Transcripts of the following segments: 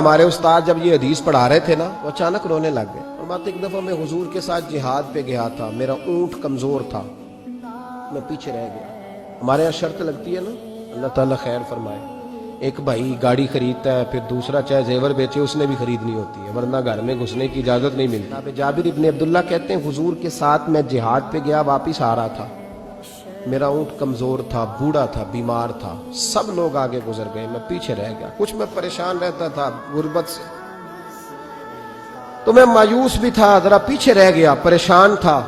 ہمارے استاد جب یہ حدیث پڑھا رہے تھے نا وہ اچانک رونے لگ گئے۔ اور بات ایک دفعہ میں حضور کے ساتھ جہاد پہ گیا تھا، میرا اونٹ کمزور تھا، میں پیچھے رہ گیا۔ ہمارے یہاں شرط لگتی ہے نا، اللہ تعالیٰ خیر فرمائے، ایک بھائی گاڑی خریدتا ہے پھر دوسرا چاہے زیور بیچے اس نے بھی خریدنی ہوتی ہے، ورنہ گھر میں گھسنے کی اجازت نہیں ملتی۔ جناب جابر ابن عبداللہ کہتے ہیں حضور کے ساتھ میں جہاد پہ گیا، واپس آ رہا تھا، میرا اونٹ کمزور تھا، بوڑھا تھا، بیمار تھا، سب لوگ آگے گزر گئے، میں پیچھے رہ گیا۔ کچھ میں پریشان رہتا تھا غربت سے، تو میں مایوس بھی تھا، ذرا پیچھے رہ گیا، پریشان تھا۔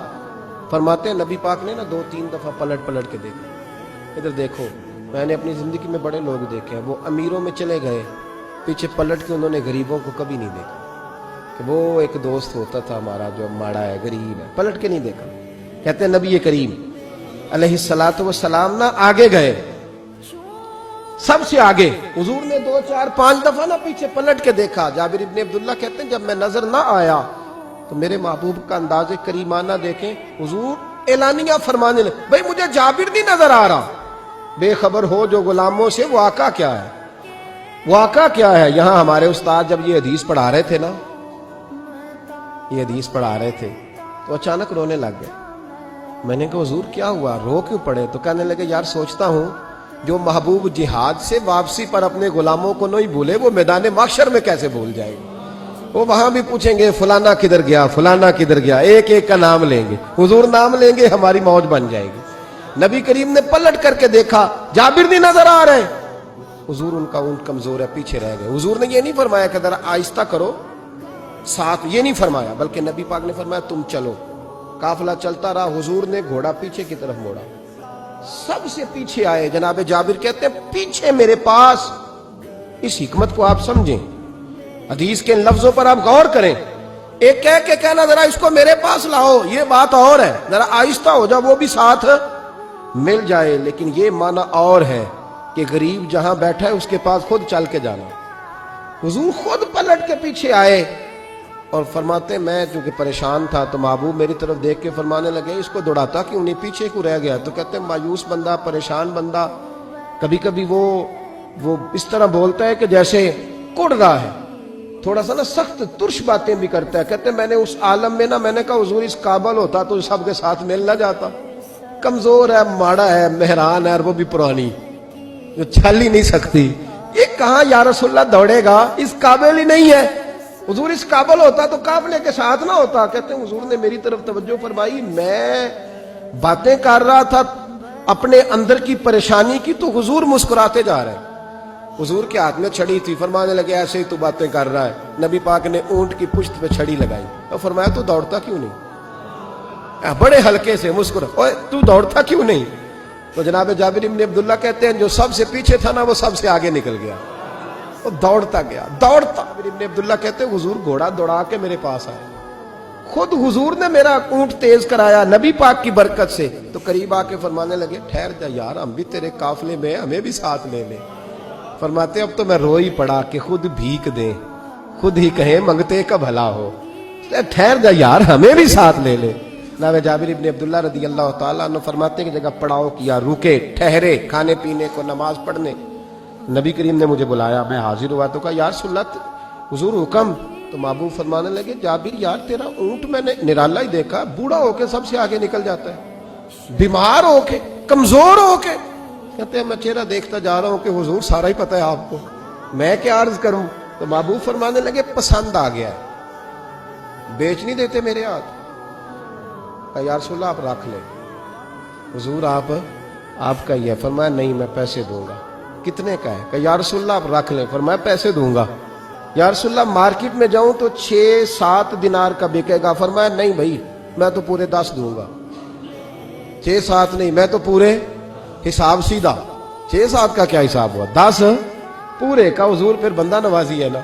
فرماتے ہیں نبی پاک نے نا 2-3 دفعہ پلٹ کے دیکھا، ادھر دیکھو۔ میں نے اپنی زندگی میں بڑے لوگ دیکھے ہیں، وہ امیروں میں چلے گئے، پیچھے پلٹ کے انہوں نے غریبوں کو کبھی نہیں دیکھا کہ وہ ایک دوست ہوتا تھا ہمارا جو ماڑا ہے، غریب ہے، پلٹ کے نہیں دیکھا۔ کہتے ہیں نبی کریم علیہ الصلوۃ والسلام نا آگے گئے، سب سے آگے۔ حضور نے 2-4-5 دفعہ نا پیچھے پلٹ کے دیکھا۔ جابر ابن عبداللہ کہتے ہیں جب میں نظر نہ آیا تو میرے محبوب کا انداز کریمانہ دیکھیں، حضور اعلانیہ فرمانے لگے، بھئی مجھے جابر نہیں نظر آ رہا، بے خبر ہو جو غلاموں سے، وہ آقا کیا ہے، وہ آقا کیا ہے۔ یہاں ہمارے استاد جب یہ حدیث پڑھا رہے تھے نا، یہ حدیث پڑھا رہے تھے تو اچانک رونے لگ گئے۔ میں نے کہا حضور کیا ہوا، رو کیوں پڑے؟ تو کہنے لگے یار سوچتا ہوں جو محبوب جہاد سے واپسی پر اپنے غلاموں کو نہیں بھولے، وہ میدان محشر میں کیسے بھول جائے گا؟ وہ وہاں بھی پوچھیں گے فلانا کدھر گیا، فلانا کدھر گیا، ایک ایک کا نام لیں گے، حضور نام لیں گے، ہماری موج بن جائے گی۔ نبی کریم نے پلٹ کر کے دیکھا، جابر نہیں نظر آ رہے، حضور ان کا اونٹ کمزور ہے، پیچھے رہ گئے۔ حضور نے یہ نہیں فرمایا کہ ذرا آہستہ کرو ساتھ، یہ نہیں فرمایا، بلکہ نبی پاک نے فرمایا تم چلو۔ قافلہ چلتا رہا، حضور نے گھوڑا پیچھے کی طرف موڑا، سب سے پیچھے آئے۔ جناب جابر کہتے ہیں پیچھے میرے پاس، اس حکمت کو آپ سمجھیں، حدیث کے ان لفظوں پر آپ غور کریں۔ ایک کہہ کے کہنا ذرا اس کو میرے پاس لاؤ، یہ بات اور ہے، ذرا آہستہ ہو جا، وہ بھی ساتھ مل جائے، لیکن یہ معنی اور ہے کہ غریب جہاں بیٹھا ہے اس کے پاس خود چل کے جانا۔ حضور خود پلٹ کے پیچھے آئے اور فرماتے میں چونکہ پریشان تھا تو محبوب میری طرف دیکھ کے فرمانے لگے اس کو دوڑاتا کیوں نہیں، پیچھے کو رہ گیا؟ تو کہتے ہیں مایوس بندہ، پریشان بندہ کبھی کبھی وہ اس طرح بولتا ہے کہ جیسے کڑ رہا ہے، تھوڑا سا نا سخت ترش باتیں بھی کرتا ہے۔ کہتے ہیں میں نے اس عالم میں نا، میں نے کہا حضور اس قابل ہوتا تو سب کے ساتھ مل نہ جاتا، کمزور ہے، ماڑا ہے، مہران ہے، اور وہ بھی پرانی جو چل ہی نہیں سکتی، یہ کہاں یا رسول اللہ دوڑے گا، اس قابل ہی نہیں ہے۔ حضور اس قابل ہوتا تو قافلے کے ساتھ نہ ہوتا۔ کہتے ہیں حضور نے میری طرف توجہ فرمائی، میں باتیں کر رہا تھا اپنے اندر کی پریشانی کی، تو حضور مسکراتے جا رہے ہیں۔ حضور کے ہاتھ میں چھڑی تھی، فرمانے لگے ایسے ہی تو باتیں کر رہا ہے۔ نبی پاک نے اونٹ کی پشت پہ چھڑی لگائی اور فرمایا تو دوڑتا کیوں نہیں؟ بڑے ہلکے سے مسکرا، اوے تو دوڑتا کیوں نہیں؟ تو جناب جابر ابن عبداللہ کہتے ہیں جو سب سے پیچھے تھا نا وہ سب سے آگے نکل گیا، وہ دوڑتا گیا، دوڑتا۔ ابن عبداللہ کہتے ہیں حضور گھوڑا دوڑا کے میرے پاس آئے، خود حضور نے میرا اونٹ تیز کرایا نبی پاک کی برکت سے۔ تو قریب آ کے فرمانے لگے ٹھہر جا یار، ہم بھی تیرے قافلے میں، ہمیں بھی ساتھ لے لے۔ فرماتے اب تو میں رو ہی پڑا کہ خود بھیک دیں، خود ہی کہیں منگتے کا بھلا ہو، ٹھہر جا یار ہمیں بھی ساتھ لے لے۔ جناب جابر ابن عبداللہ رضی اللہ تعالیٰ عنہ فرماتے ہیں کہ جگہ پڑاؤ کیا، رکے، ٹھہرے کھانے پینے کو، نماز پڑھنے۔ نبی کریم نے مجھے بلایا، میں حاضر ہوا تو کہا یا رسول اللہ حضور حکم۔ تو محبوب فرمانے لگے جابر یار تیرا اونٹ میں نے نرالا ہی دیکھا، بوڑھا ہو کے سب سے آگے نکل جاتا ہے، بیمار ہو کے، کمزور ہو کے۔ کہتے ہیں میں چہرہ دیکھتا جا رہا ہوں کہ حضور سارا ہی پتہ ہے آپ کو، میں کیا عرض کروں؟ تو محبوب فرمانے لگے پسند آ گیا ہے، بیچ نہیں دیتے میرے ہاتھ؟ کہا یا رسول اللہ آپ رکھ لیں، حضور آپ کا یہ۔ فرمایا نہیں میں پیسے دوں گا۔ کتنے کا ہے؟ کہ یا رسول اللہ آپ رکھ لیں۔ فرمایا پیسے دوں گا۔ یا رسول اللہ مارکیٹ میں جاؤں تو 6-7 دینار کا بکے گا۔ فرمایا نہیں بھائی میں تو پورے 10 دوں گا، 6-7 نہیں، میں تو پورے، حساب سیدھا، 6-7 کا کیا حساب ہوا، 10 پورے کا۔ حضور پھر بندہ نوازی ہے نا،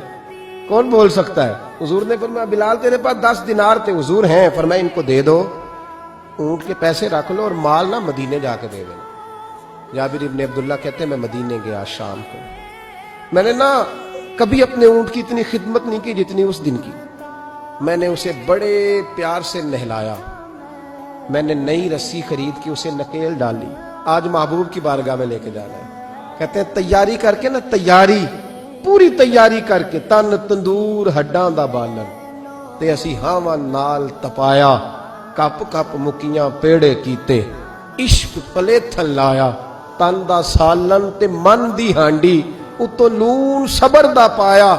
کون بول سکتا ہے؟ حضور نے فرمایا بلال تیرے پاس 10 دینار تھے؟ حضور ہیں۔ فرمایا ان کو دے دو، اونٹ کے پیسے رکھ لو اور مال نہ مدینے جا کے دے دینا۔ جابر ابن عبداللہ کہتے ہیں میں مدینے گیا شام کو، میں نے نا کبھی اپنے اونٹ کی اتنی خدمت نہیں کی جتنی اس دن کی۔ میں نے اسے بڑے پیار سے نہلایا، میں نے نئی رسی خرید کے اسے نکیل ڈالی، آج محبوب کی بارگاہ میں لے کے جانا ہے۔ کہتے ہیں تیاری کر کے نا، تیاری ਪੂਰੀ ਤਿਆਰੀ ਕਰਕੇ ਤਨ ਤੰਦੂਰ ਹੱਡਾਂ ਦਾ ਬਾਲਣ ਤੇ ਅਸੀਂ ਹਾਵਾਂ ਨਾਲ ਤਪਾਇਆ ਕੱਪ ਕੱਪ ਮੁਕੀਆਂ ਪੇੜੇ ਕੀਤੇ ਇਸ਼ਕ ਪਲੇਥਨ ਲਾਇਆ ਤਨ ਦਾ ਸਾਲਨ ਤੇ ਮਨ ਦੀ ਹਾਂਡੀ ਉਤੋਂ ਨੂਨ ਸਬਰ ਦਾ ਪਾਇਆ